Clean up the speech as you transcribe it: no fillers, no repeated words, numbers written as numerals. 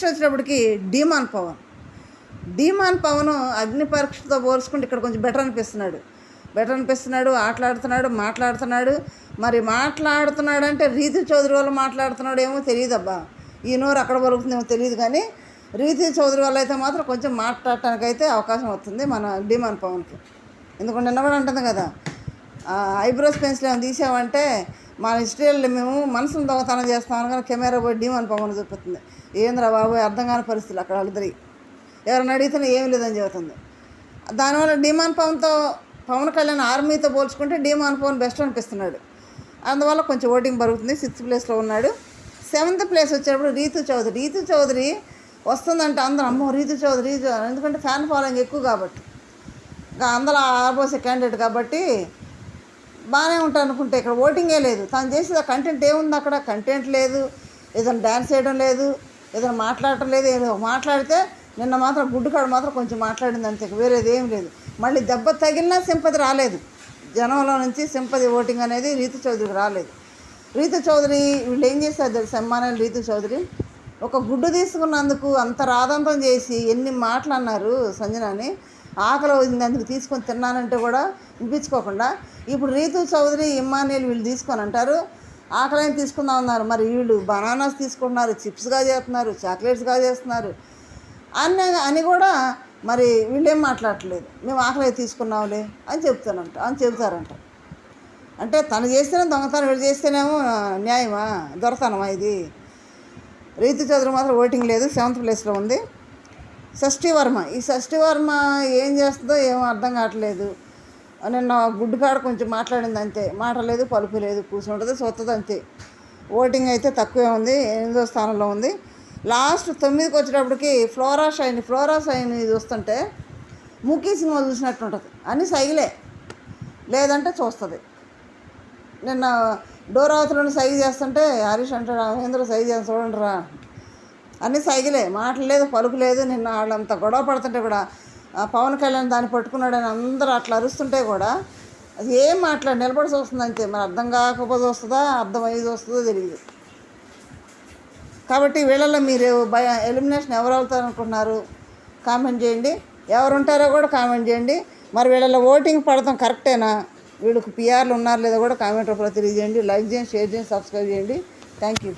Next వచ్చేటప్పటికి demon Pawan అగ్ని పరీక్షతో పోల్చుకుంటే ఇక్కడ కొంచెం బెటర్ అనిపిస్తున్నాడు. మాట్లాడుతున్నాడు. మరి మాట్లాడుతున్నాడంటే రీతు చౌదరి వల్ల మాట్లాడుతున్నాడు ఏమో తెలియదు అబ్బా, ఈ నోరు అక్కడ పలుకుతుందేమో తెలియదు. కానీ రీతు చౌదరి వల్ల అయితే మాత్రం కొంచెం మాట్లాడటానికి అయితే అవకాశం వస్తుంది మన డీమాన్ పవన్కి. ఎందుకంటే నిన్న కూడా అంటుంది కదా, ఐబ్రోస్ పెన్సిల్ ఏమైనా తీసామంటే మన హిస్టరీలో మేము మనసును దొంగతనం చేస్తామని కానీ కెమెరా పోయి డీమాన్ పవన్ చూపిస్తుంది. ఏంద్రా బాబు అర్థం కాని పరిస్థితులు అక్కడ వాళ్ళిద్దరి, ఎవరైనా అడిగితే ఏం లేదని చెబుతుంది. దానివల్ల డీమాన్ పవన్ కళ్యాణ్ ఆర్మీతో పోల్చుకుంటే డీమాన్ పవన్ బెస్ట్ అనిపిస్తున్నాడు. అందువల్ల కొంచెం ఓటింగ్ పెరుగుతుంది. 6th ప్లేస్లో ఉన్నాడు. 7th ప్లేస్ వచ్చేటప్పుడు రీతు చౌదరి వస్తుందంటే అందరూ అమ్మో రీతు చౌదరి, ఎందుకంటే ఫ్యాన్ ఫాలోయింగ్ ఎక్కువ కాబట్టి, ఇంకా అందరూ ఆర్బోసే క్యాండిడేట్ కాబట్టి బాగానే ఉంటాను అనుకుంటే ఇక్కడ ఓటింగే లేదు. తను చేసేది కంటెంట్ ఏముంది అక్కడ? కంటెంట్ లేదు, ఏదైనా డ్యాన్స్ చేయడం లేదు, ఏదైనా మాట్లాడటం లేదు. ఏదో మాట్లాడితే నిన్న మాత్రం గుడ్డుకాడు మాత్రం కొంచెం మాట్లాడింది అంతే, వేరేది ఏం లేదు. మళ్ళీ దెబ్బ తగిలినా సింపతి రాలేదు జనంలో నుంచి, సింపతి ఓటింగ్ అనేది రీతు చౌదరికి రాలేదు. రీతు చౌదరి వీళ్ళు ఏం చేశారు తెలుసు, ఎమ్మానేలు రీతు చౌదరి ఒక గుడ్డు తీసుకున్నందుకు అంత రాదంతం చేసి ఎన్ని మాటలు అన్నారు సంజనాని, ఆకలి వచ్చింది అందుకు తీసుకొని తిన్నానంటే కూడా వినిపించుకోకుండా, ఇప్పుడు రీతు చౌదరి ఎమ్మానేలు వీళ్ళు తీసుకొని అంటారు ఆకలిని తీసుకుందాం అన్నారు. మరి వీళ్ళు బనానాస్ తీసుకుంటున్నారు, చిప్స్గా చేస్తున్నారు, చాక్లెట్స్గా చేస్తున్నారు అని కూడా మరి వీళ్ళేం మాట్లాడట్లేదు. మేము ఆకలి తీసుకున్నాంలే అని చెబుతారంట. అంటే తను చేస్తేనే దొంగతనం, వీళ్ళు చేస్తేనేమో న్యాయమా, దొరతనమా ఇది? రీతు చౌదరి మాత్రం ఓటింగ్ లేదు, 7th ప్లేస్లో ఉంది. ఈ షష్ఠి వర్మ ఏం చేస్తుందో ఏమో అర్థం కావట్లేదు. నిన్న గుడ్డుకాడ కొంచెం మాట్లాడింది అంతే, మాట లేదు పలుపు లేదు, కూర్చుంటుంది చూస్తుంది అంతే. ఓటింగ్ అయితే తక్కువే ఉంది, 8వ స్థానంలో ఉంది. లాస్ట్ 9కి వచ్చేటప్పటికి ఫ్లోరా షైన్ చూస్తుంటే మూకీ సినిమా చూసినట్టు ఉంటుంది, అన్నీ సైగులే, లేదంటే చూస్తుంది. నిన్న డోరావతిలోని సైగ చేస్తుంటే హరీష్ అంటాడు మహేంద్ర సైగ చేసి చూడండి రా, అన్నీ సైగులే, మాటలు లేదు పలుకు లేదు. నిన్న వాళ్ళంతా గొడవ పడుతుంటే కూడా పవన్ కళ్యాణ్ దాన్ని పట్టుకున్నాడని అందరూ అట్లా అరుస్తుంటే కూడా అది ఏం మాట్లాడి నిలబడి చూస్తుంది అంతే. మరి అర్థం కాకపోతే వస్తుందా, అర్థమయ్యేది వస్తుందో తెలియదు. కాబట్టి వీళ్ళల్లో మీరు ఎలిమినేషన్ ఎవరు అవుతారు అనుకుంటున్నారు కామెంట్ చేయండి, ఎవరు ఉంటారో కూడా కామెంట్ చేయండి. మరి వీళ్ళలో ఓటింగ్ పడతాం కరెక్టేనా, వీళ్ళకి పిఆర్లు ఉన్నారో లేదో కూడా కామెంట్ రూపంలో తెలియజేయండి. లైక్ చేయండి, షేర్ చేయండి, సబ్స్క్రైబ్ చేయండి. Thank you.